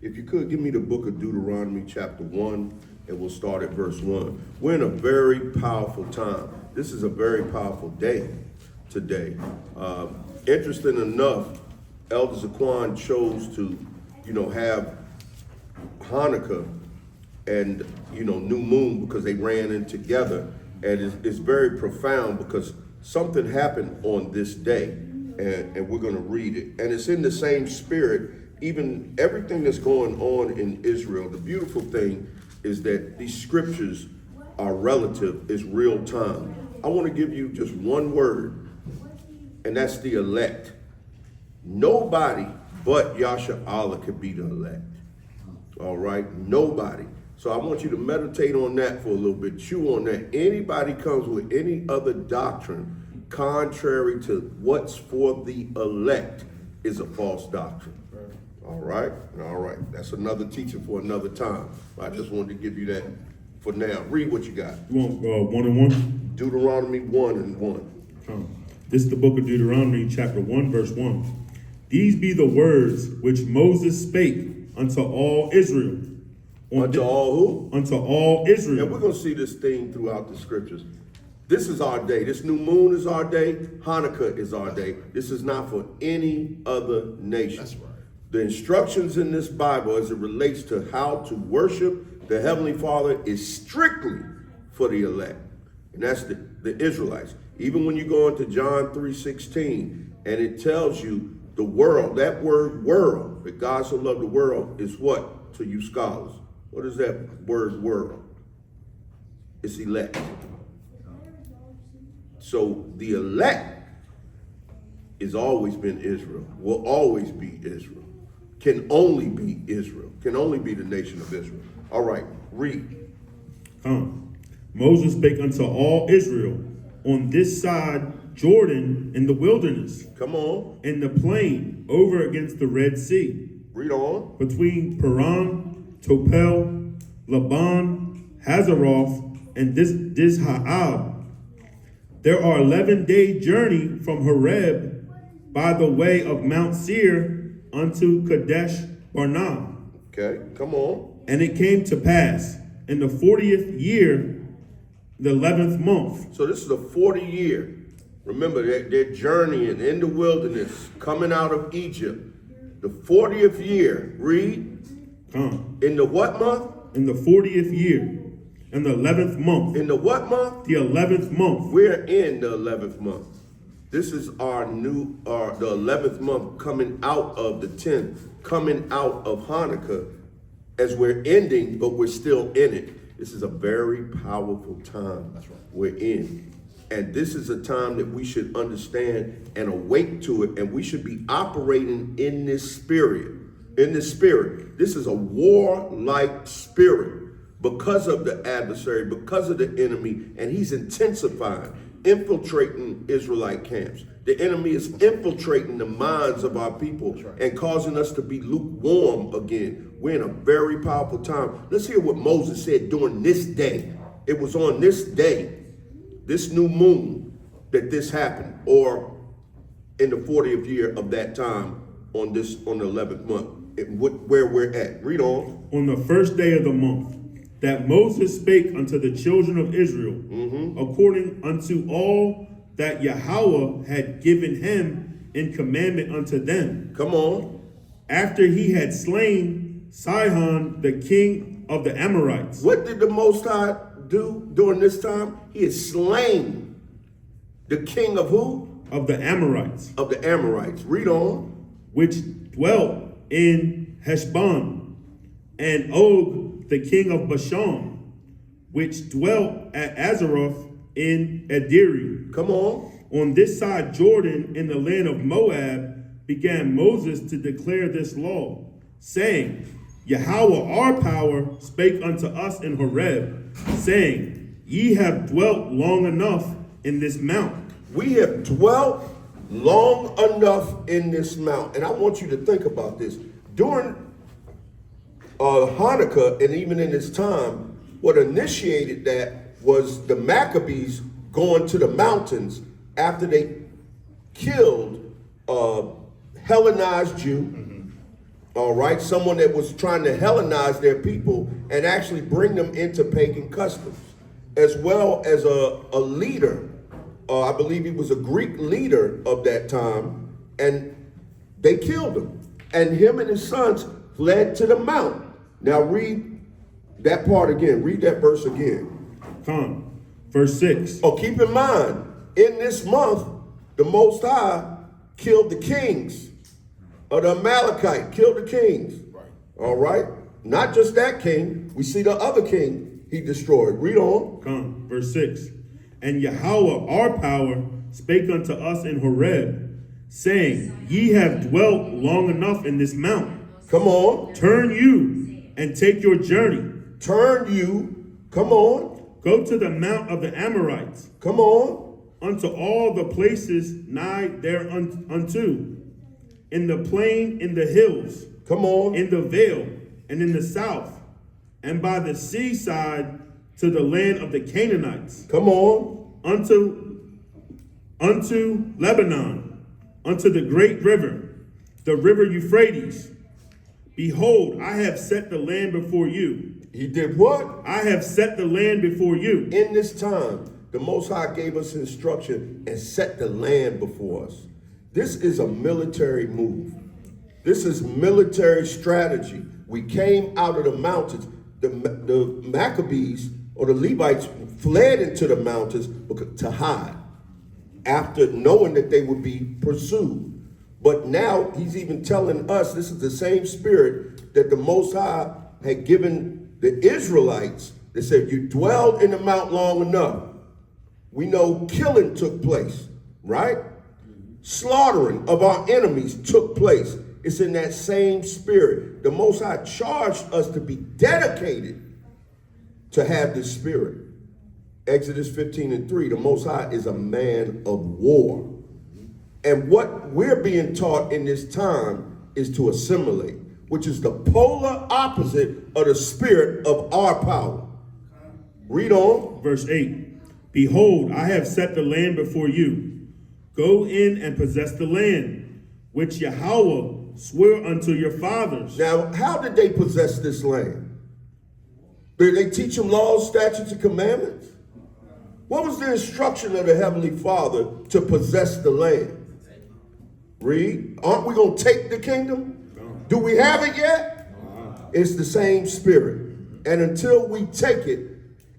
If you could give me the book of Deuteronomy chapter 1, and we'll start at verse 1. We're in a very powerful time. This is a very powerful day today. Interesting enough, Elder Zaquan chose to, have Hanukkah and, New Moon because they ran in together. And it's very profound because something happened on this day, and we're going to read it. And it's in the same spirit. Even everything that's going on in Israel, the beautiful thing is that these scriptures are relative, it's real time. I want to give you just one word, and that's the elect. Nobody but YAHAWAH'S could be the elect. All right? Nobody. So I want you to meditate on that for a little bit, chew on that. Anybody comes with any other doctrine contrary to what's for the elect is a false doctrine. All right. That's another teaching for another time. I just wanted to give you that for now. Read what you got. You want 1 and 1? Deuteronomy 1 and 1. This is the book of Deuteronomy, chapter 1, verse 1. These be the words which Moses spake unto all Israel. Unto all who? Unto all Israel. And we're going to see this theme throughout the scriptures. This is our day. This new moon is our day. Hanukkah is our day. This is not for any other nation. That's right. The instructions in this Bible as it relates to how to worship the Heavenly Father is strictly for the elect. And that's the Israelites. Even when you go into John 3:16, and it tells you the world, that word world, that God so loved the world is what to you scholars? What is that word world? It's elect. So the elect has always been Israel, will always be Israel. Can only be Israel, can only be the nation of Israel. All right, read. Moses spake unto all Israel on this side Jordan in the wilderness. Come on. In the plain over against the Red Sea. Read on. Between Paran, Topel, Laban, Hazeroth, and Dizhaab. There are 11-day journey from Horeb by the way of Mount Seir unto Kadesh Barnea. Okay, come on. And it came to pass in the 40th year, the 11th month. So this is the 40 year. Remember their journey in the wilderness, coming out of Egypt. The 40th year, read. In the what month? In the 40th year, in the 11th month. In the what month? The 11th month. We're in the 11th month. This is the 11th month coming out of the 10th, coming out of Hanukkah as we're ending, but we're still in it. This is a very powerful time. That's right. We're in. And this is a time that we should understand and awake to it, and we should be operating in this spirit. This is a warlike spirit because of the adversary, because of the enemy, and he's intensifying, infiltrating Israelite camps. The enemy is infiltrating the minds of our people and causing us to be lukewarm again. We're in a very powerful time. Let's hear what Moses said during this day. It was on this day, this new moon, that this happened, or in the 40th year of that time on the 11th month, where we're at. Read on. On the first day of the month, that Moses spake unto the children of Israel, according unto all that Yahweh had given him in commandment unto them. Come on. After he had slain Sihon, the king of the Amorites. What did the Most High do during this time? He had slain the king of who? Of the Amorites. Of the Amorites. Read on. Which dwelt in Heshbon, and Og, the king of Bashan, which dwelt at Azaroth in Ederi. Come on. On this side Jordan, in the land of Moab, began Moses to declare this law, saying, Yahweh our power spake unto us in Horeb, saying, Ye have dwelt long enough in this mount. We have dwelt long enough in this mount. And I want you to think about this. During Hanukkah, and even in this time, what initiated that was the Maccabees going to the mountains after they killed Hellenized Jew, All right, someone that was trying to Hellenize their people and actually bring them into pagan customs, as well as a leader. I believe he was a Greek leader of that time, and they killed him. And him and his sons fled to the mount. Now read that part again. Read that verse again. Come, verse 6. Oh, keep in mind, in this month, the Most High killed the kings of the Amalekite, killed the kings. All right? Not just that king. We see the other king he destroyed. Read on. Come, verse 6. And Yahweh, our power, spake unto us in Horeb, saying, Ye have dwelt long enough in this mount. Come on. Turn you and take your journey. Turn you. Come on. Go to the mount of the Amorites. Come on. Unto all the places nigh thereunto, in the plain, in the hills, Come on. in the vale, and in the south, and by the seaside to the land of the Canaanites, Come on. unto Lebanon, unto the great river, the river Euphrates. Behold, I have set the land before you. He did what? I have set the land before you. In this time, the Most High gave us instruction and set the land before us. This is a military move. This is military strategy. We came out of the mountains. The Maccabees or the Levites fled into the mountains to hide after knowing that they would be pursued. But now he's even telling us this is the same spirit that the Most High had given the Israelites. They said, you dwelled in the mount long enough. We know killing took place, right? Slaughtering of our enemies took place. It's in that same spirit. The Most High charged us to be dedicated to have this spirit. Exodus 15:3, the Most High is a man of war. And what we're being taught in this time is to assimilate, which is the polar opposite of the spirit of our power. Read on. Verse 8. Behold, I have set the land before you. Go in and possess the land, which Yahweh swore unto your fathers. Now, how did they possess this land? Did they teach them laws, statutes, and commandments? What was the instruction of the Heavenly Father to possess the land? Read. Aren't we going to take the kingdom? Do we have it yet? It's the same spirit. And until we take it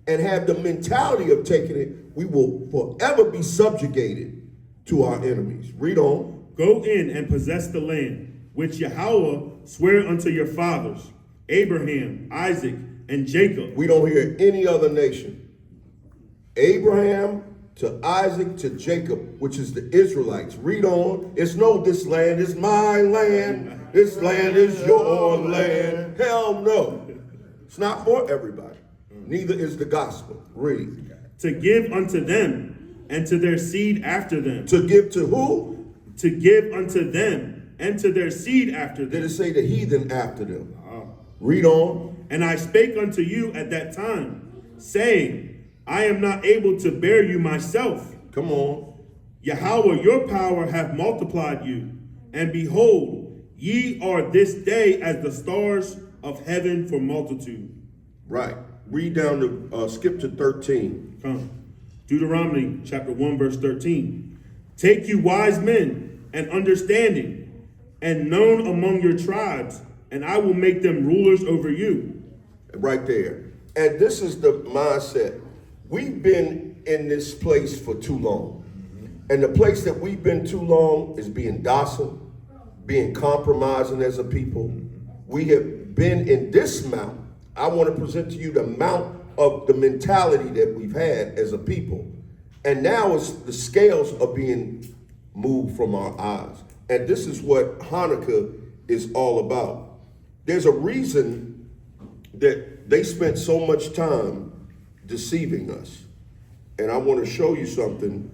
and have the mentality of taking it, we will forever be subjugated to our enemies. Read on. Go in and possess the land, which Yahweh sware unto your fathers, Abraham, Isaac, and Jacob. We don't hear any other nation. Abraham to Isaac to Jacob, which is the Israelites. Read on. It's no, this land is my land. This land is your land. Hell no. It's not for everybody. Neither is the gospel. Read. To give unto them and to their seed after them. To give to who? To give unto them and to their seed after them. Did it say the heathen after them? Read on. And I spake unto you at that time, saying, I am not able to bear you myself. Come on. Yahweh, your power hath multiplied you. And behold, ye are this day as the stars of heaven for multitude. Right. Read down to, skip to 13. Come. Deuteronomy chapter 1, verse 13. Take you wise men and understanding and known among your tribes, and I will make them rulers over you. Right there. And this is the mindset. We've been in this place for too long. And the place that we've been too long is being docile, being compromising as a people. We have been in this mount. I want to present to you the mount of the mentality that we've had as a people. And now it's the scales are being moved from our eyes. And this is what Hanukkah is all about. There's a reason that they spent so much time deceiving us. And I want to show you something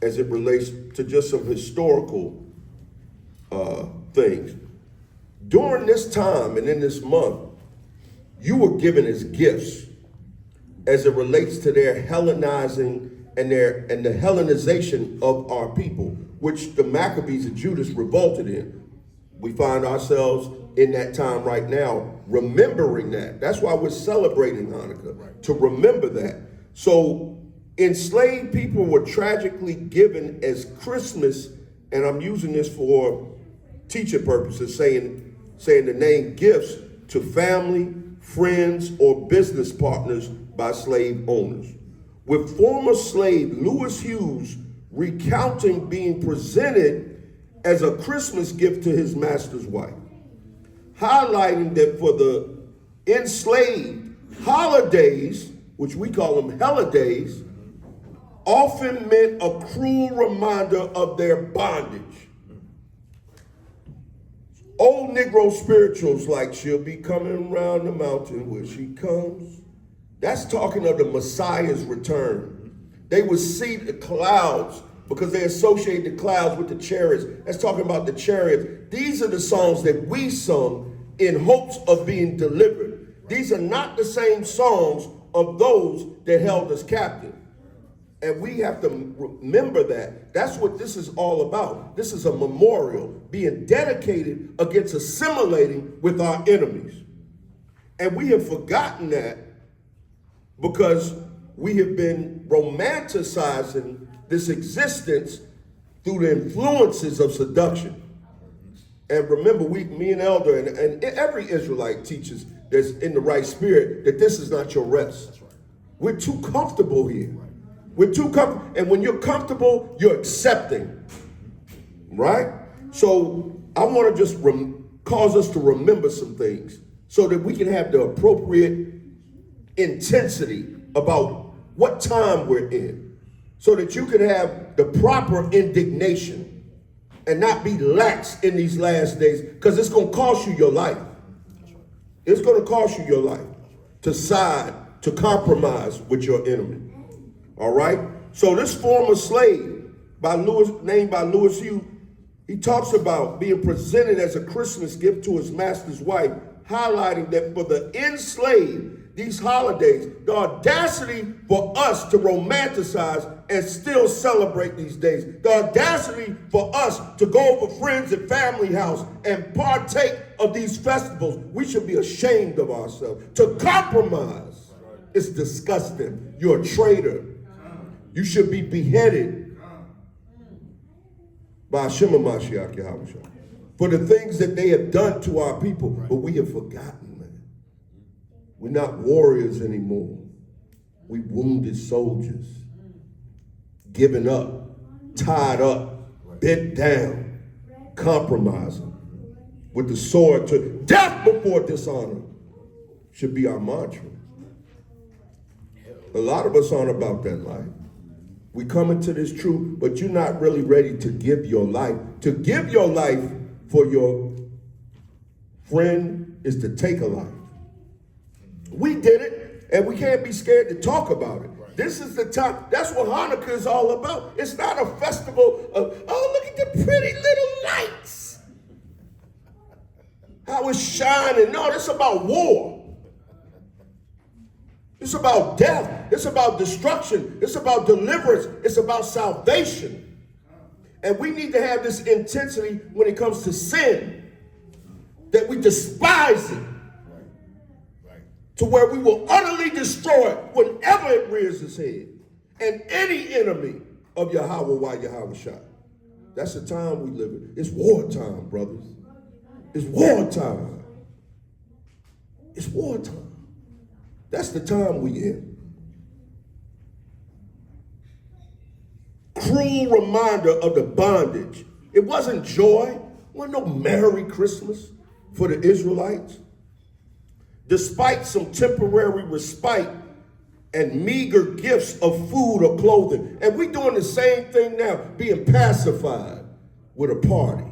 as it relates to just some historical things. During this time and in this month, you were given as gifts as it relates to their Hellenizing and the Hellenization of our people, which the Maccabees and Judas revolted in. We find ourselves in that time right now, remembering that. That's why we're celebrating Hanukkah, to remember that. So enslaved people were tragically given as Christmas, and I'm using this for teaching purposes, saying the name gifts to family, friends, or business partners by slave owners. With former slave Lewis Hughes recounting being presented as a Christmas gift to his master's wife, highlighting that for the enslaved, holidays, which we call them holidays, often meant a cruel reminder of their bondage. Old Negro spirituals like "She'll be coming around the mountain where she comes," that's talking of the Messiah's return. They would see the clouds because they associate the clouds with the chariots. That's talking about the chariots. These are the songs that we sung in hopes of being delivered. These are not the same songs of those that held us captive. And we have to remember that. That's what this is all about. This is a memorial being dedicated against assimilating with our enemies. And we have forgotten that because we have been romanticizing this existence through the influences of seduction. And remember, me and Elder and every Israelite teaches that's in the right spirit that this is not your rest. That's right. We're too comfortable here. Right. We're too comfortable. And when you're comfortable, you're accepting. Right? So I want to just cause us to remember some things so that we can have the appropriate intensity about what time we're in, so that you can have the proper indignation and not be lax in these last days, because it's going to cost you your life. It's going to cost you your life to side, to compromise with your enemy. All right? So this former slave named by Lewis Hughes, he talks about being presented as a Christmas gift to his master's wife, highlighting that for the enslaved, these holidays, the audacity for us to romanticize and still celebrate these days, the audacity for us to go over friends and family house and partake of these festivals, we should be ashamed of ourselves. To compromise is disgusting. You're a traitor. You should be beheaded by Hashem Mashiach YAHAWAH'S for the things that they have done to our people, but we have forgotten. We're not warriors anymore. We wounded soldiers, given up, tied up, bent down, compromising with the sword to death before dishonor should be our mantra. A lot of us aren't about that life. We come into this truth, but you're not really ready to give your life. To give your life for your friend is to take a life. We did it, and we can't be scared to talk about it. Right. This is the time. That's what Hanukkah is all about. It's not a festival of, oh, look at the pretty little lights. How it's shining. No, it's about war. It's about death. It's about destruction. It's about deliverance. It's about salvation. And we need to have this intensity when it comes to sin, that we despise it, to where we will utterly destroy it whenever it rears its head. And any enemy of YAHAWAH'S. That's the time we live in. It's wartime, brothers. It's wartime. It's wartime. That's the time we in. Cruel reminder of the bondage. It wasn't joy. It wasn't no Merry Christmas for the Israelites. Despite some temporary respite and meager gifts of food or clothing. And we're doing the same thing now, being pacified with a party.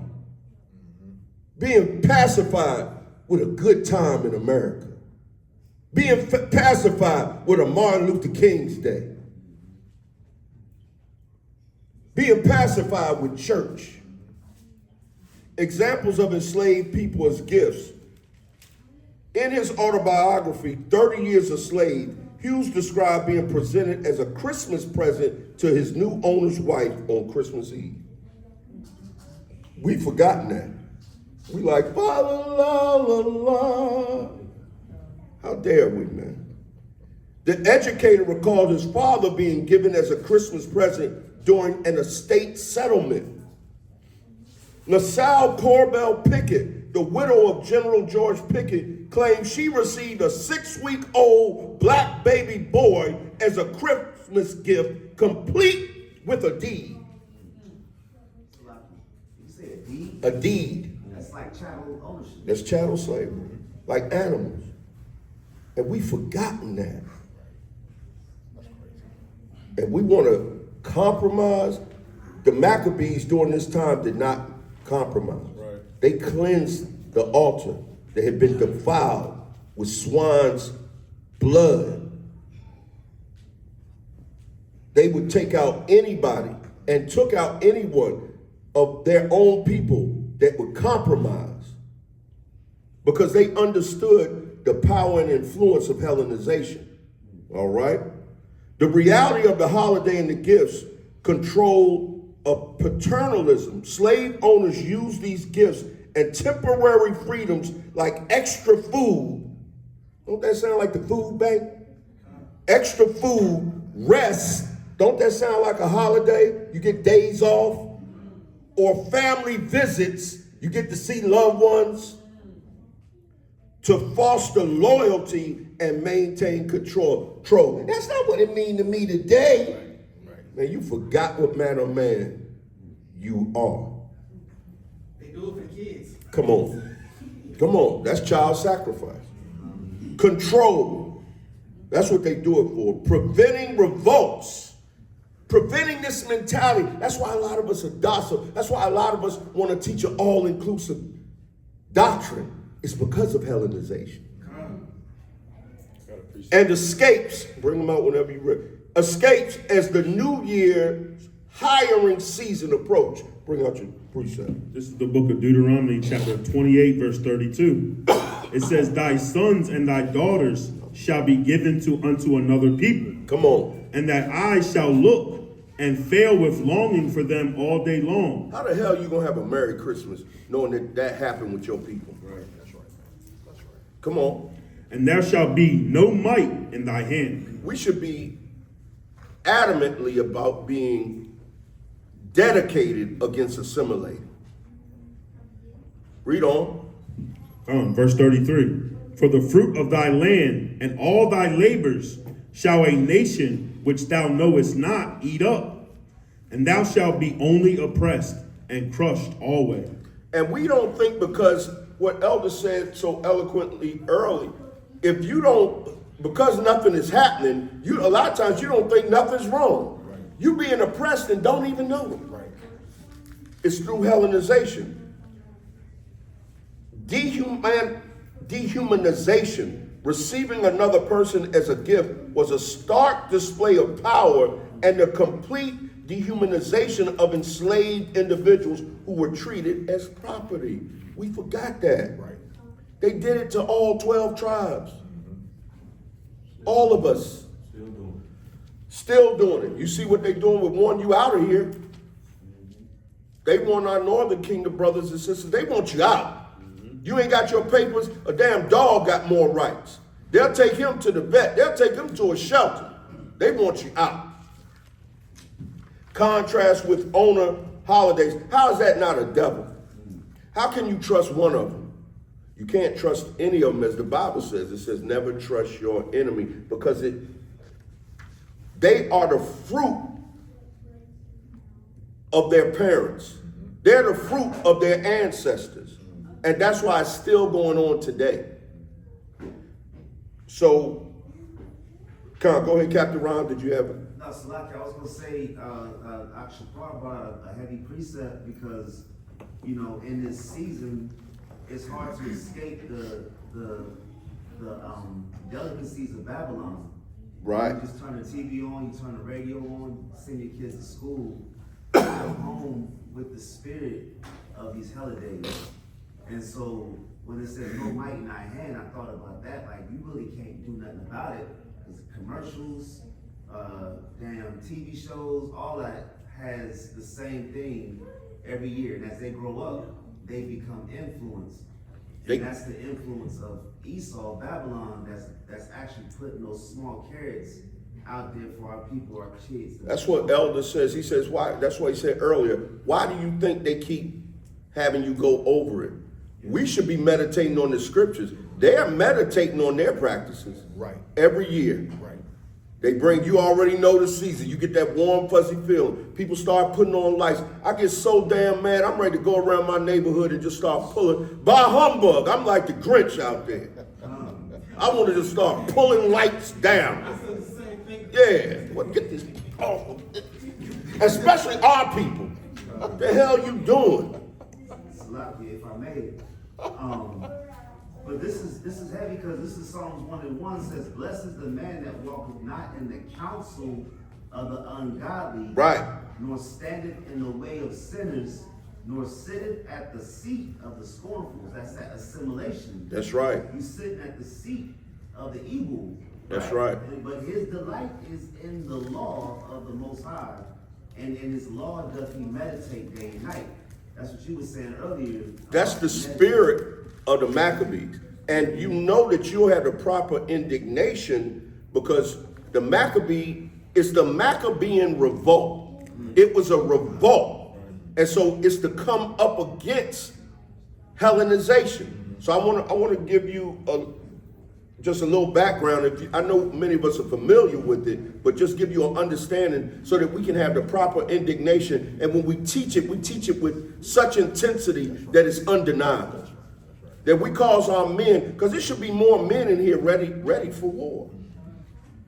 Being pacified with a good time in America. Being pacified with a Martin Luther King's Day. Being pacified with church. Examples of enslaved people as gifts. In his autobiography, 30 Years a Slave, Hughes described being presented as a Christmas present to his new owner's wife on Christmas Eve. We've forgotten that. We like, la la la la. How dare we, man? The educator recalled his father being given as a Christmas present during an estate settlement. LaSalle Corbell Pickett, the widow of General George Pickett, claimed she received a 6-week-old black baby boy as a Christmas gift, complete with a deed. You say a deed? A deed. That's like chattel ownership. That's chattel slavery, like animals. And we've forgotten that. And we want to compromise. The Maccabees during this time did not compromise. Right. They cleansed the altar that had been defiled with swine's blood. They would take out anybody and took out anyone of their own people that would compromise, because they understood the power and influence of Hellenization. All right? The reality of the holiday and the gifts control of paternalism. Slave owners use these gifts and temporary freedoms like extra food. Don't that sound like the food bank? Extra food, rest. Don't that sound like a holiday? You get days off. Or family visits. You get to see loved ones. To foster loyalty and maintain control. That's not what it means to me today. Right. Man, you forgot what man or man you are. They do it for kids. Come on. Come on. That's child sacrifice. Control. That's what they do it for. Preventing revolts. Preventing this mentality. That's why a lot of us are docile. That's why a lot of us want to teach an all-inclusive doctrine. It's because of Hellenization. And escapes, bring them out whenever you're ready. Escapes as the new year hiring season approach. Bring out your precept. This is the book of Deuteronomy, chapter 28, verse 32. It says, thy sons and thy daughters shall be given unto another people. Come on. And that I shall look and fail with longing for them all day long. How the hell are you going to have a Merry Christmas knowing that happened with your people? Right, that's right. That's right. Come on. And there shall be no might in thy hand. We should be adamantly about being dedicated against assimilating. Read on. Verse 33. For the fruit of thy land and all thy labors shall a nation which thou knowest not eat up, and thou shalt be only oppressed and crushed always. And we don't think, because what Elder said so eloquently early, if you don't, because nothing is happening, a lot of times you don't think nothing's wrong. Right. You being oppressed and don't even know it. Right. It's through Hellenization. Dehumanization, receiving another person as a gift, was a stark display of power and the complete dehumanization of enslaved individuals who were treated as property. We forgot that. Right. They did it to all 12 tribes. All of us. Still doing it. You see what they're doing with one, you out of here. They want our Northern Kingdom brothers and sisters. They want you out. You ain't got your papers. A damn dog got more rights. They'll take him to the vet. They'll take him to a shelter. They want you out. Contrast with owner holidays. How is that not a devil? How can you trust one of them? You can't trust any of them, as the Bible says. It says never trust your enemy, because they are the fruit of their parents. They're the fruit of their ancestors. And that's why it's still going on today. So, go ahead, Captain Ron, did you have it? No, Salaki, I was going to say, actually, part about a heavy precept, because, in this season, it's hard to escape the delicacies of Babylon. Right. You just turn the TV on, you turn the radio on, send your kids to school, come home with the spirit of these holidays. And so when it says no might in thy hand, I thought about that. Like, you really can't do nothing about it, because commercials, damn TV shows, all that has the same thing every year. And as they grow up, they become influenced. They- And that's the influence of Esau, Babylon, that's actually putting those small carrots out there for our people, our kids. That's what Elder says. He says, why? That's what he said earlier. Why do you think they keep having you go over it? We should be meditating on the scriptures. They are meditating on their practices. Right. Every year. Right. They bring, you already know the season. You get that warm, fuzzy feeling. People start putting on lights. I get so damn mad, I'm ready to go around my neighborhood and just start pulling. Bah humbug. I'm like the Grinch out there. I want to just start pulling lights down. Yeah. Well, get this off. Especially our people. What the hell you doing? Salakia, if I may. But this is heavy because this is Psalms 1:1 says, "Blessed is the man that walketh not in the counsel of the ungodly, Right. nor standeth in the way of sinners, nor sitteth at the seat of the scornful." That's that assimilation. That's right. You sitting at the seat of the evil. That's right. But his delight is in the law of the Most High, and in his law doth he meditate day and night. That's what you were saying earlier. That's the spirit of the Maccabees. And you know that you'll have the proper indignation because the it's the Maccabean revolt. It was a revolt. And so it's to come up against Hellenization. So I want to give you just a little background. I know many of us are familiar with it, but just give you an understanding so that we can have the proper indignation. And when we teach it with such intensity that it's undeniable. That we cause our men, because there should be more men in here ready for war.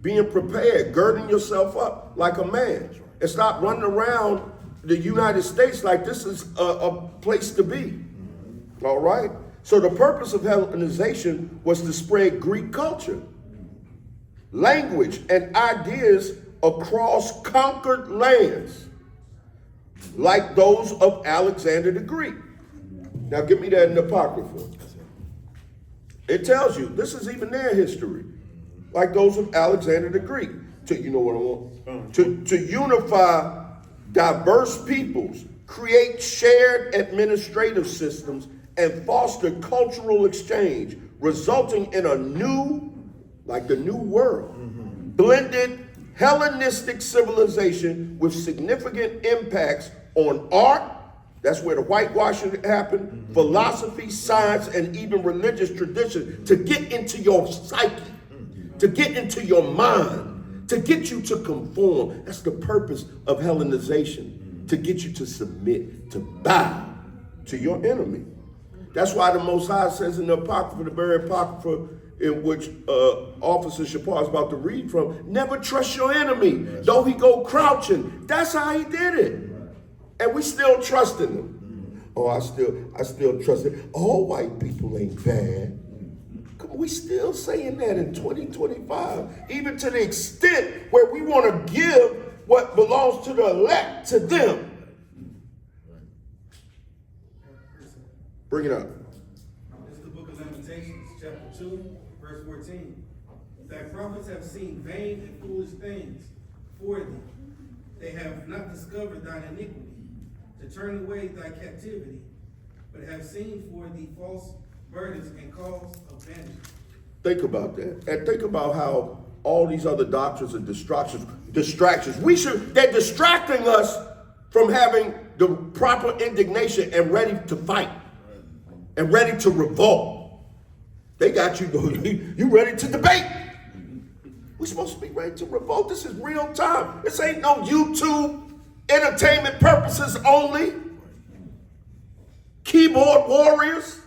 Being prepared, girding yourself up like a man. And stop running around the United States like this is a place to be. All right? So the purpose of Hellenization was to spread Greek culture, language, and ideas across conquered lands, like those of Alexander the Greek. Now give me that in the Apocrypha. It tells you, this is even their history, like those of Alexander the Greek. You know what I want? To unify diverse peoples, create shared administrative systems, and foster cultural exchange, resulting in a new, like the new world, blended Hellenistic civilization with significant impacts on art. That's where the whitewashing happened, philosophy, science, and even religious tradition to get into your psyche, to get into your mind, to get you to conform. That's the purpose of Hellenization, to get you to submit, to bow to your enemy. That's why the Most High says in the Apocrypha, the very Apocrypha in which Officer Shapar is about to read from, never trust your enemy, though he go crouching. That's how he did it. And we still trusting them. Oh, I still trust it. All white people ain't bad. Come on, we still saying that in 2025, even to the extent where we want to give what belongs to the elect to them. Bring it up. This is the book of Lamentations, chapter 2, verse 14. Thy prophets have seen vain and foolish things for thee. They have not discovered thine iniquity, to turn away thy captivity, but have seen for thee false burdens and cause of vanity. Think about that. And think about how all these other doctrines are distractions. They're distracting us from having the proper indignation and ready to fight and ready to revolt. They got you ready to debate. We're supposed to be ready to revolt. This is real time. This ain't no YouTube entertainment purposes only. Keyboard warriors.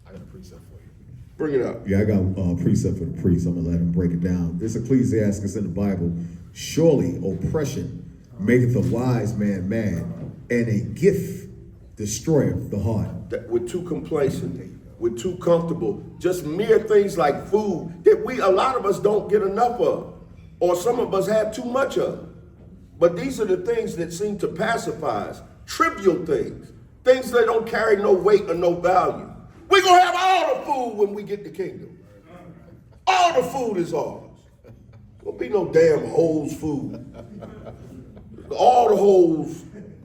I got a precept for you. Bring it up. Yeah, I got a precept for the priest. I'm going to let him break it down. This Ecclesiastes in the Bible. Surely oppression maketh a wise man mad, and a gift destroyeth the heart. That we're too complacent. We're too comfortable. Just mere things like food that a lot of us don't get enough of. Or some of us have too much of. But these are the things that seem to pacify us. Trivial things. Things that don't carry no weight or no value. We're going to have all the food when we get the kingdom. All the food is ours. Won't be no damn hoes food. All the hoes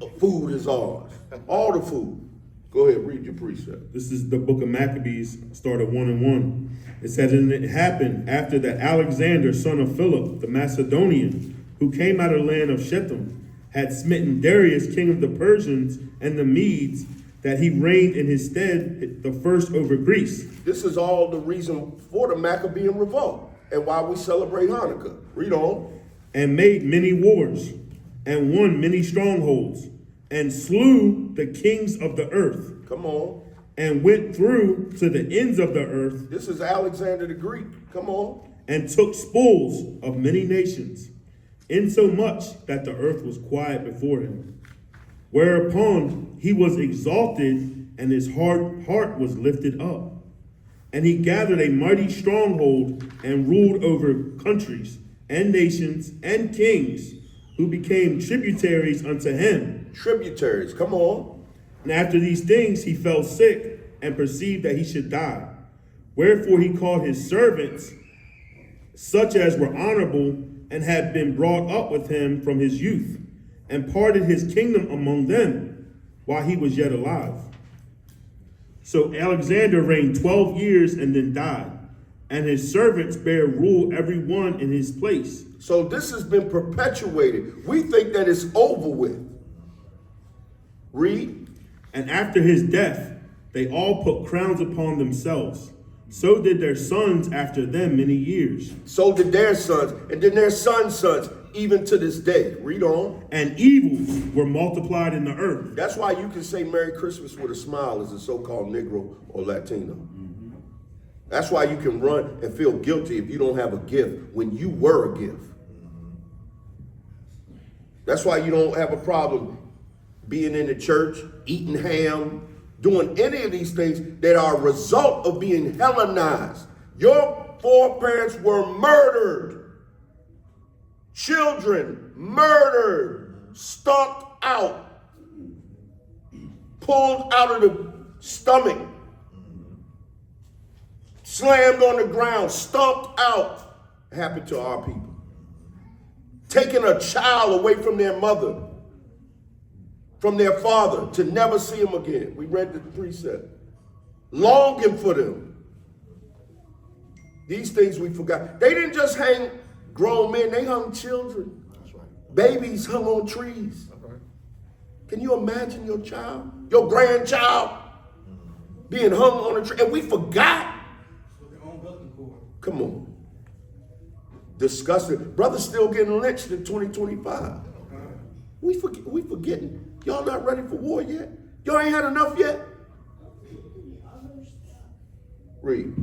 food is ours. All the food. Go ahead, read your precept. This is the book of Maccabees, start at 1:1. It says, and it happened after that Alexander, son of Philip, the Macedonian, who came out of the land of Shittim, had smitten Darius, king of the Persians and the Medes, that he reigned in his stead the first over Greece. This is all the reason for the Maccabean revolt and why we celebrate Hanukkah. Read on. And made many wars, and won many strongholds, and slew the kings of the earth, Come on. and went through to the ends of the earth, This is Alexander the Greek. Come on. and took spoils of many nations, insomuch that the earth was quiet before him. Whereupon he was exalted, and his heart was lifted up. And he gathered a mighty stronghold, and ruled over countries, and nations, and kings, who became tributaries unto him. Tributaries. Come on. And after these things he fell sick, and perceived that he should die. Wherefore he called his servants, such as were honorable, and had been brought up with him from his youth, and parted his kingdom among them, while he was yet alive. So Alexander reigned 12 years and then died, and his servants bare rule every one in his place. So this has been perpetuated. We think that it's over with. Read. And after his death, they all put crowns upon themselves. So did their sons after them many years. So did their sons, and then their sons' sons, even to this day. Read on. And evils were multiplied in the earth. That's why you can say Merry Christmas with a smile as a so-called Negro or Latino. That's why you can run and feel guilty if you don't have a gift when you were a gift. That's why you don't have a problem being in the church, eating ham, doing any of these things that are a result of being Hellenized. Your foreparents were murdered. Children murdered, stomped out, pulled out of the stomach, slammed on the ground, stomped out. Happened to our people. Taking a child away from their mother, from their father, to never see them again. We read the precept. Longing for them. These things we forgot. They didn't just hang grown men, they hung children. That's right. Babies hung on trees. That's right. Can you imagine your child, your grandchild, being hung on a tree? And we forgot. With their own building cord. Come on. Disgusting. Brothers still getting lynched in 2025. We forgetting. Y'all not ready for war yet? Y'all ain't had enough yet? Read.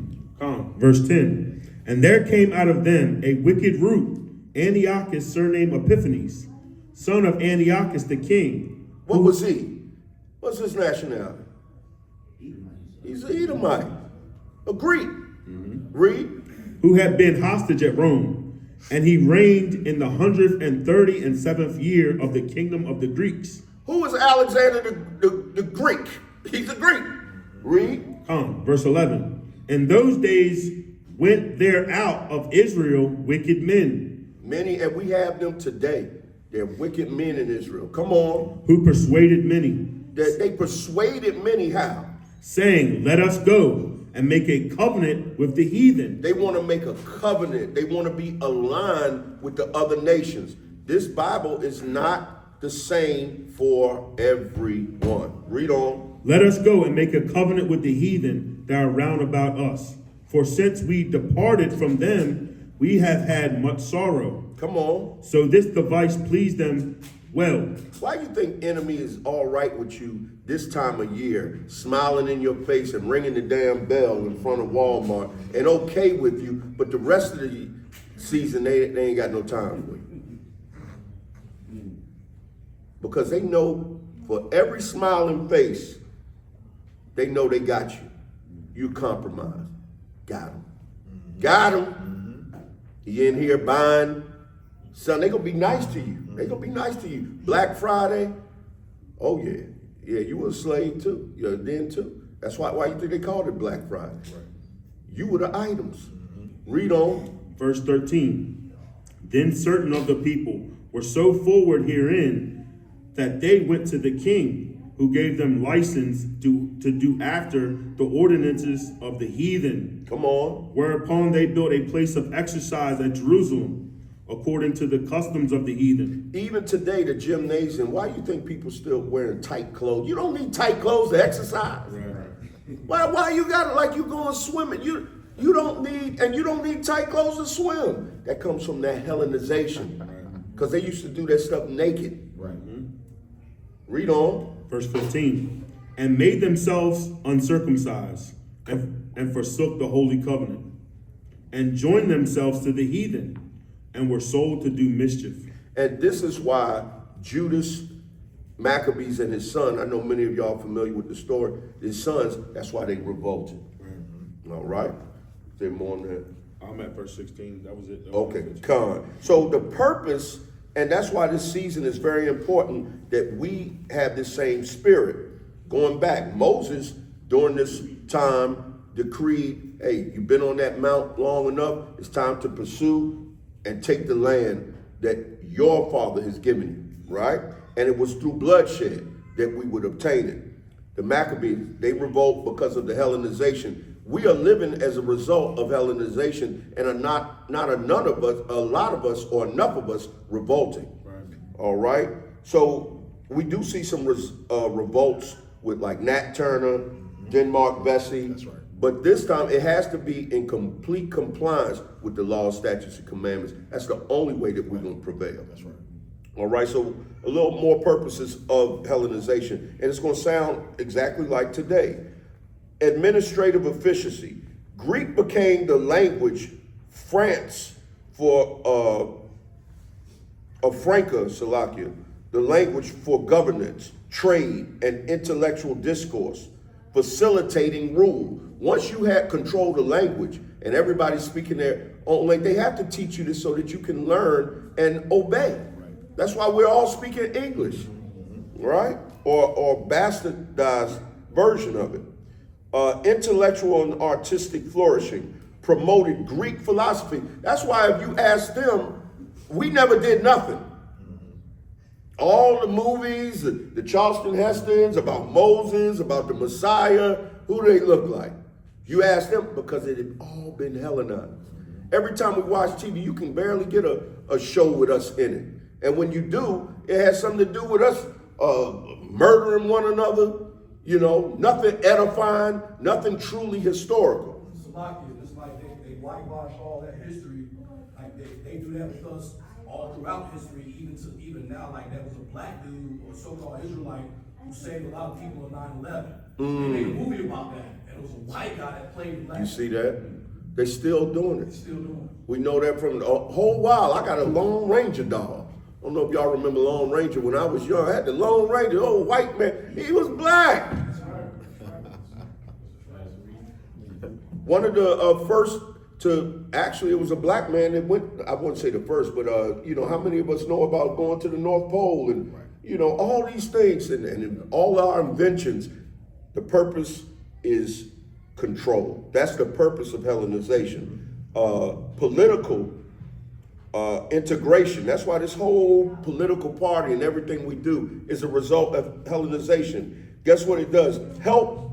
Verse 10. And there came out of them a wicked root, Antiochus, surnamed Epiphanes, son of Antiochus the king. What was he? What's his nationality? He's an Edomite. A Greek. Read. Who had been hostage at Rome. And he reigned in the 137th year of the kingdom of the Greeks. Who was Alexander the Greek? He's a Greek. Read. Verse 11. In those days went there out of Israel wicked men. Many, and we have them today. They're wicked men in Israel. Come on. Who persuaded many. They persuaded many how? Saying, let us go and make a covenant with the heathen. They want to make a covenant. They want to be aligned with the other nations. This Bible is not the same for everyone. Read on. Let us go and make a covenant with the heathen that are round about us. For since we departed from them, we have had much sorrow. Come on. So this device pleased them well. Why you think enemy is all right with you this time of year, smiling in your face and ringing the damn bell in front of Walmart and okay with you, but the rest of the season they ain't got no time for you? Because they know for every smiling face, they know they got you. You compromised. Got them. Got them. You in here buying, son, they gonna be nice to you. They gonna be nice to you. Black Friday, oh yeah. Yeah, you were a slave too. Yeah, then too. That's why you think they called it Black Friday. Right. You were the items. Read on. Verse 13. Then certain of the people were so forward herein that they went to the king, who gave them license to do after the ordinances of the heathen. Come on. Whereupon they built a place of exercise at Jerusalem, according to the customs of the heathen. Even today, the gymnasium, why you think people still wearing tight clothes? You don't need tight clothes to exercise. Why you got it like you going swimming? You don't need tight clothes to swim. That comes from that Hellenization. Because they used to do that stuff naked. Right. Read on. Verse 15, and made themselves uncircumcised, and forsook the holy covenant, and joined themselves to the heathen, and were sold to do mischief. And this is why Judas Maccabees and his son, I know many of y'all are familiar with the story, his sons, that's why they revolted. All right? Is there more on that? I'm at verse 16, that was it. Okay, con. So the purpose, and that's why this season is very important, that we have the same spirit. Going back, Moses, during this time, decreed, hey, you've been on that mount long enough, it's time to pursue and take the land that your father has given you, right? And it was through bloodshed that we would obtain it. The Maccabees, they revolt because of the Hellenization. We are living as a result of Hellenization, and are not a lot of us, or enough of us revolting. Right. All right. So we do see some revolts with like Nat Turner, Denmark Vesey. That's right. But this time it has to be in complete compliance with the laws, statutes, and commandments. That's the only way that we're going to prevail. That's right. All right, so a little more purposes of Hellenization, and it's going to sound exactly like today. Administrative efficiency. Greek became the language France for Franca, Salakia, the language for governance, trade, and intellectual discourse, facilitating rule. Once you had control the language and everybody's speaking their own language, they have to teach you this so that you can learn and obey. That's why we're all speaking English, right? Or bastardized version of it. Intellectual and artistic flourishing, promoted Greek philosophy. That's why if you ask them, we never did nothing. All the movies, the Charleston Hestons, about Moses, about the Messiah, who do they look like? You ask them, because it had all been Hellenized. Every time we watch TV, you can barely get a show with us in it. And when you do, it has something to do with us murdering one another, you know, nothing edifying, nothing truly historical. Slovakia, just like they whitewash all that history, like they do that with us all throughout history, even now, like that was a black dude or so-called Israelite who saved a lot of people in 9/11. They made a movie about that, and it was a white guy that played black. You see that? They're still doing it. Still doing it. We know that from a whole while. I got a Lone Ranger doll. I don't know if y'all remember Lone Ranger. When I was young, I had the Lone Ranger, old white man. He was black. One of the first to, actually it was a black man that went, I wouldn't say the first, but you know, how many of us know about going to the North Pole and, you know, all these things and all our inventions. The purpose is control. That's the purpose of Hellenization. Political integration. That's why this whole political party and everything we do is a result of Hellenization. Guess what it does? Help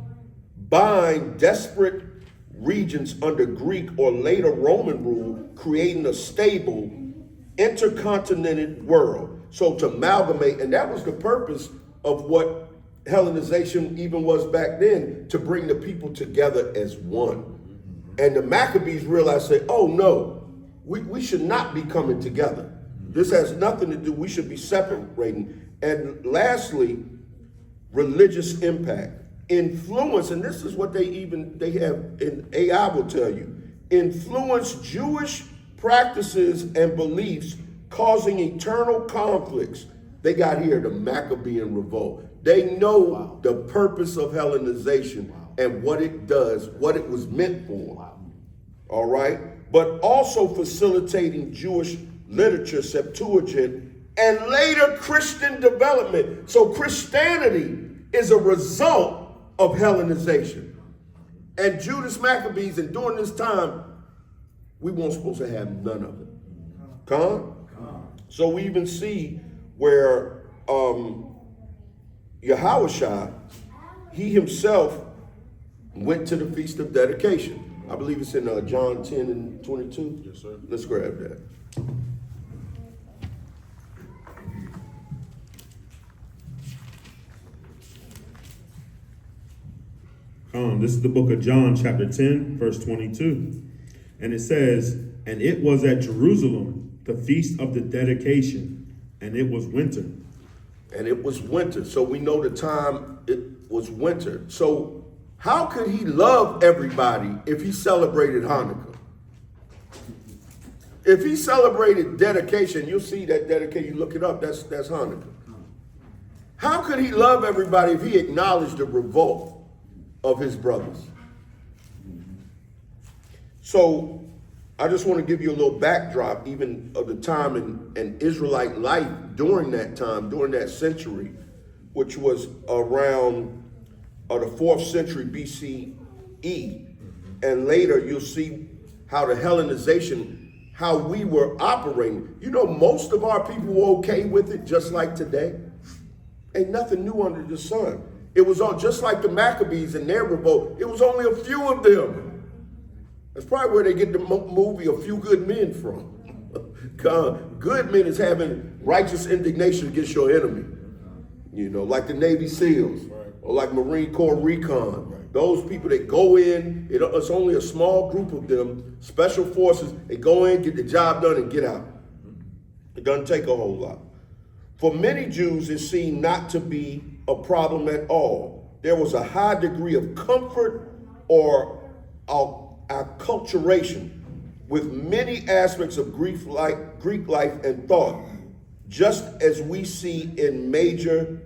bind desperate regions under Greek or later Roman rule, creating a stable intercontinental world. So to amalgamate, and that was the purpose of what Hellenization even was back then, to bring the people together as one. And the Maccabees realized, say, oh no, we should not be coming together. This has nothing to do, we should be separating. And lastly, religious impact. Influence, and this is what they have in AI will tell you, influence Jewish practices and beliefs, causing eternal conflicts. They got here the Maccabean revolt. They know the purpose of Hellenization and what it does, what it was meant for. All right, but also facilitating Jewish literature, Septuagint, and later Christian development. So Christianity is a result of Hellenization. And Judas Maccabees, and during this time, we weren't supposed to have none of it. So we even see where YAHAWAH'S, he himself went to the Feast of Dedication. I believe it's in John 10 and 22. Yes, sir. Let's grab that. This is the book of John, chapter 10, verse 22. And it says, and it was at Jerusalem, the feast of the dedication, and it was winter. And it was winter. So we know the time it was winter. So how could he love everybody if he celebrated Hanukkah? If he celebrated dedication, you'll see that dedication, you look it up, that's Hanukkah. How could he love everybody if he acknowledged the revolt of his brothers? So I just want to give you a little backdrop even of the time in Israelite life during that time, during that century, which was around the 4th century BCE. And later you'll see how the Hellenization, how we were operating. You know, most of our people were okay with it, just like today. Ain't nothing new under the sun. It was all just like the Maccabees and their revolt. It was only a few of them. That's probably where they get the movie A Few Good Men from. Good men is having righteous indignation against your enemy. You know, like the Navy SEALs, or like Marine Corps Recon. Those people that go in, it's only a small group of them, special forces, they go in, get the job done, and get out. It doesn't take a whole lot. For many Jews, it seemed not to be a problem at all. There was a high degree of comfort or acculturation with many aspects of Greek life and thought, just as we see in major,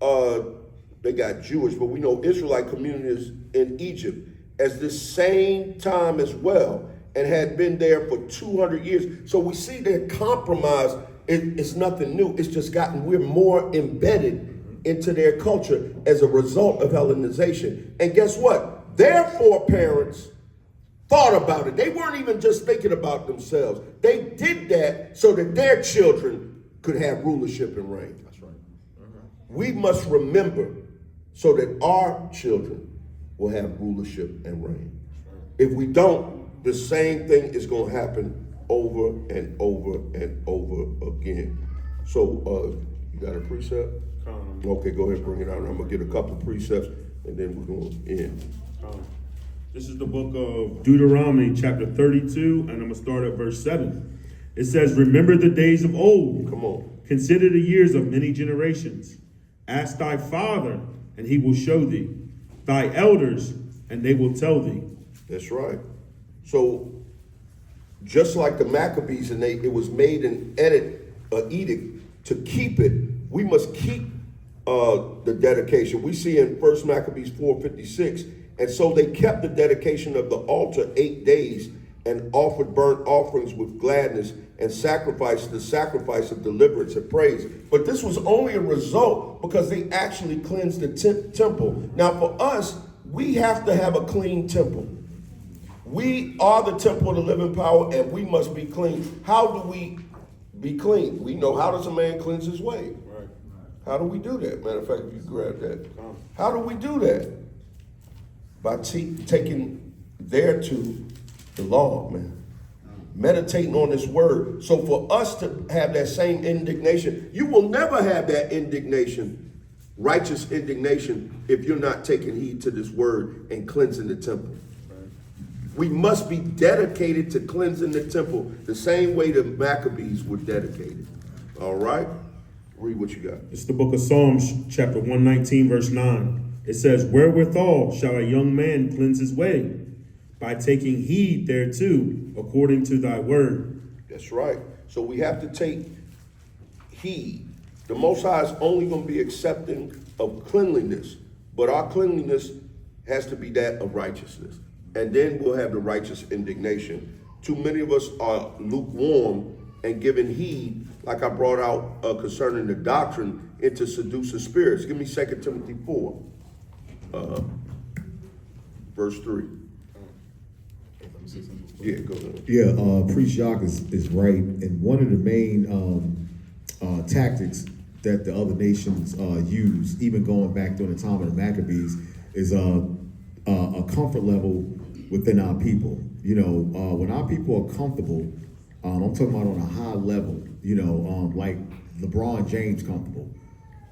they got Jewish, but we know Israelite communities in Egypt as this same time as well, and had been there for 200 years. So we see that compromise, it's nothing new. It's just we're more embedded into their culture as a result of Hellenization. And guess what? Their foreparents thought about it. They weren't even just thinking about themselves. They did that so that their children could have rulership and reign. That's right. We must remember so that our children will have rulership and reign. If we don't, the same thing is going to happen over and over and over again. So you got a precept? Okay, go ahead and bring it out. I'm going to get a couple of precepts and then we're going to end. This is the book of Deuteronomy, chapter 32, and I'm going to start at verse 7. It says, remember the days of old. Come on. Consider the years of many generations. Ask thy father, and he will show thee. Thy elders, and they will tell thee. That's right. So just like the Maccabees, and it was made an edict to keep it, we must keep the dedication. We see in 1 Maccabees 4:56, and so they kept the dedication of the altar 8 days and offered burnt offerings with gladness and sacrificed the sacrifice of deliverance and praise. But this was only a result because they actually cleansed the temple. Now for us, we have to have a clean temple. We are the temple of the living power, and we must be clean. How do we be clean? We know, how does a man cleanse his way? Right. How do we do that? Matter of fact, if you grab that. How do we do that? By taking thereto the law, man. Meditating on this word. So for us to have that same indignation, you will never have that indignation, righteous indignation, if you're not taking heed to this word and cleansing the temple. We must be dedicated to cleansing the temple the same way the Maccabees were dedicated. All right? Read what you got. It's the book of Psalms, chapter 119, verse 9. It says, wherewithal shall a young man cleanse his way? By taking heed thereto, according to thy word. That's right. So we have to take heed. The Most High is only going to be accepting of cleanliness, but our cleanliness has to be that of righteousness. And then we'll have the righteous indignation. Too many of us are lukewarm and giving heed, like I brought out concerning the doctrine, into seducing spirits. Give me 2 Timothy 4, verse 3. Yeah, go ahead. Yeah, Priest Jacques is right. And one of the main tactics that the other nations use, even going back during the time of the Maccabees, is a comfort level within our people. You know, when our people are comfortable, I'm talking about on a high level, you know, like LeBron James comfortable.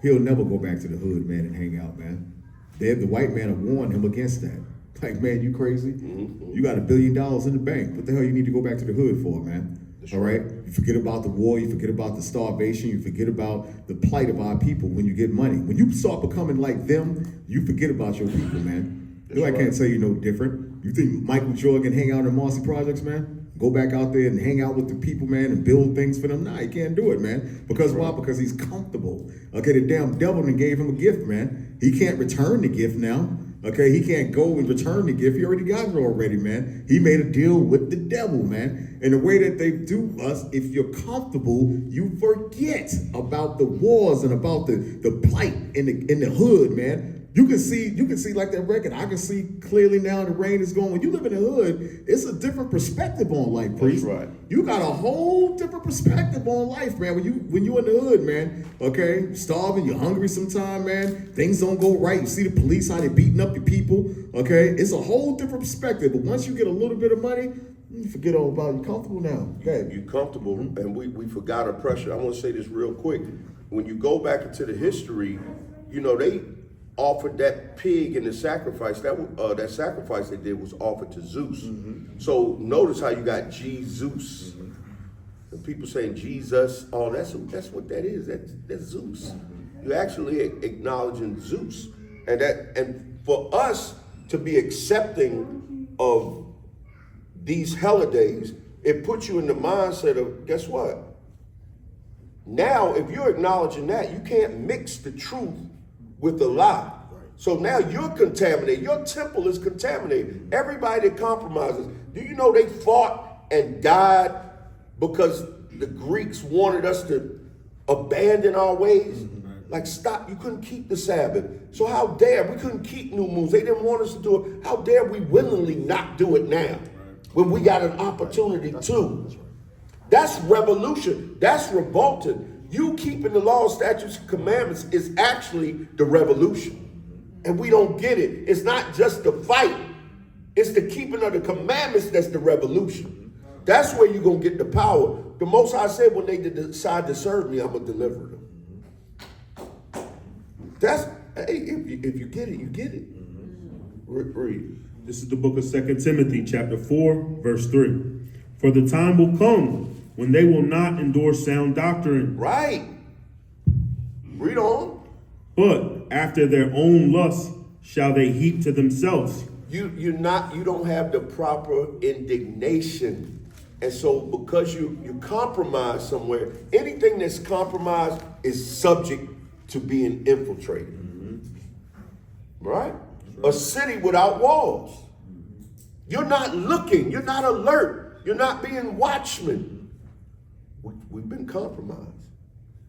He'll never go back to the hood, man, and hang out, man. The white man have warned him against that. Like, man, you crazy? You got $1 billion in the bank. What the hell you need to go back to the hood for, man? All right? You forget about the war. You forget about the starvation. You forget about the plight of our people when you get money. When you start becoming like them, you forget about your people, man. I can't tell you no different. You think Michael Jordan hang out in Marcy Projects, man? Go back out there and hang out with the people, man, and build things for them? Nah, he can't do it, man. Because why? Because he's comfortable. Okay, the damn devil done gave him a gift, man. He can't return the gift now. Okay, he can't go and return the gift. He already got it already, man. He made a deal with the devil, man. And the way that they do us, if you're comfortable, you forget about the wars and about the plight in the hood, man. You can see like that record. I can see clearly now the rain is going. When you live in the hood, it's a different perspective on life, priest. That's right. You got a whole different perspective on life, man. When you in the hood, man, okay, starving, you're hungry sometime, man. Things don't go right. You see the police, how they beating up your people, okay? It's a whole different perspective. But once you get a little bit of money, you forget all about it. You're comfortable now. Okay. You're comfortable, and we forgot our pressure. I want to say this real quick. When you go back into the history, you know, they offered that pig in the sacrifice. That sacrifice they did was offered to Zeus. So notice how you got Jesus. And people saying Jesus, oh, that's what that is. That's Zeus. You're actually acknowledging Zeus. And for us to be accepting of these holidays, it puts you in the mindset of, guess what? Now, if you're acknowledging that, you can't mix the truth with the lie. So now you're contaminated. Your temple is contaminated. Everybody that compromises. Do you know they fought and died because the Greeks wanted us to abandon our ways? Like, stop, you couldn't keep the Sabbath. So how dare, we couldn't keep new moons. They didn't want us to do it. How dare we willingly not do it now when we got an opportunity to? That's revolution. That's revolting. You keeping the law, statutes, and commandments is actually the revolution. And we don't get it. It's not just the fight. It's the keeping of the commandments that's the revolution. That's where you're going to get the power. The Most High said when they decide to serve me, I'm going to deliver them. That's, hey, if you get it, you get it. Read. This is the book of 2 Timothy, chapter 4, verse 3. For the time will come when they will not endure sound doctrine. Right. Read on. But after their own lusts shall they heap to themselves. You don't have the proper indignation. And so because you compromise somewhere, anything that's compromised is subject to being infiltrated. Right? A city without walls. You're not looking, you're not alert, you're not being watchmen. We've been compromised.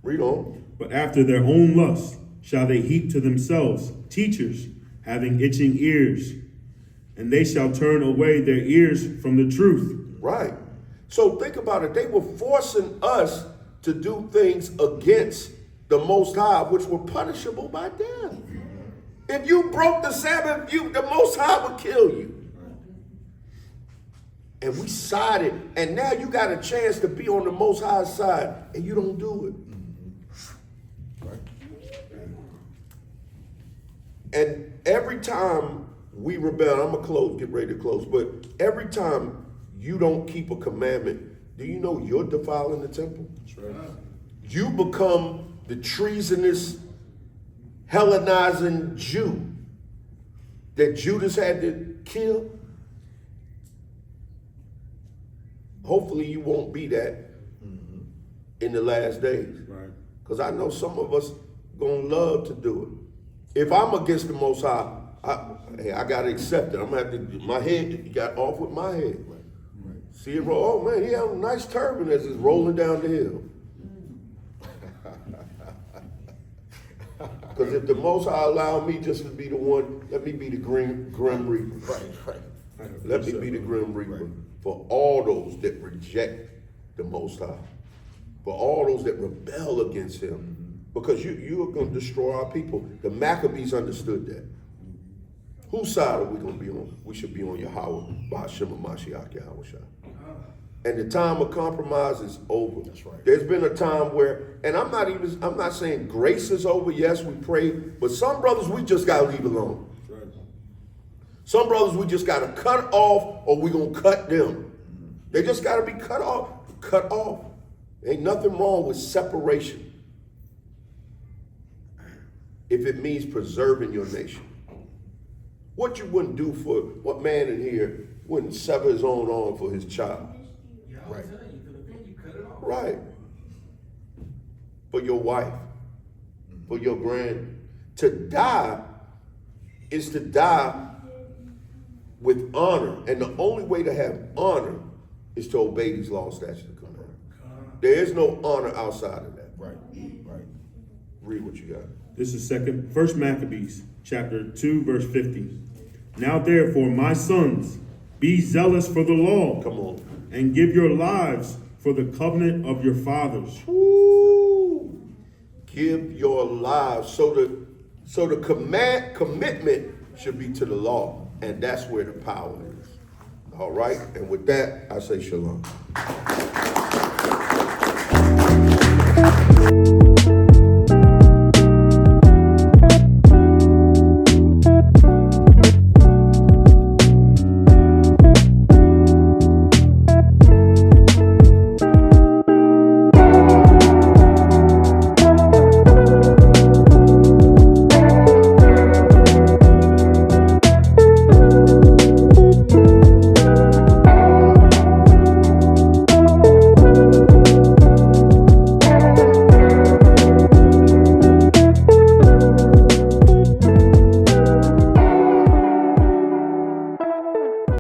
Read on. But after their own lusts shall they heap to themselves teachers having itching ears, and they shall turn away their ears from the truth. Right. So think about it. They were forcing us to do things against the Most High, which were punishable by death. If you broke the Sabbath, the Most High would kill you. And we sided, and now you got a chance to be on the Most High's side, and you don't do it. And every time we rebel, I'm gonna get ready to close, but every time you don't keep a commandment, do you know you're defiling the temple? That's right. You become the treasonous, Hellenizing Jew that Judas had to kill. Hopefully you won't be that in the last days. Right. Because I know some of us gonna love to do it. If I'm against the Most High, I gotta accept it. I'm gonna have to, my head got off with my head. Right. See it roll, oh man, he had a nice turban as it's rolling down the hill. Because if the Most High allowed me just to be the one, let me be the Grim Reaper. Right. Let me be the Grim Reaper for all those that reject the Most High, for all those that rebel against him. Because you're going to destroy our people. The Maccabees understood that. Whose side are we going to be on? We should be on Yahawah, Ba'ashem Mashiach, Yahawashi. And the time of compromise is over. That's right. There's been a time where, and I'm not saying grace is over. Yes, we pray, but some brothers we just gotta leave alone. Right. Some brothers we just gotta cut off, or we gonna cut them. They just gotta be cut off. Cut off. Ain't nothing wrong with separation if it means preserving your nation. What you wouldn't do for, what man in here wouldn't sever his own arm for his child? Yeah, I was telling you, to the thing, you cut it off. Right. For your wife, for your grand. To die is to die with honor. And the only way to have honor is to obey these laws, statutes, and commandments. There is no honor outside of that. Right, right. Read what you got. This is First Maccabees, chapter 2, verse 50. Now therefore, my sons, be zealous for the law. Come on. And give your lives for the covenant of your fathers. Woo. Give your lives. So the commitment should be to the law. And that's where the power is. All right. And with that, I say shalom.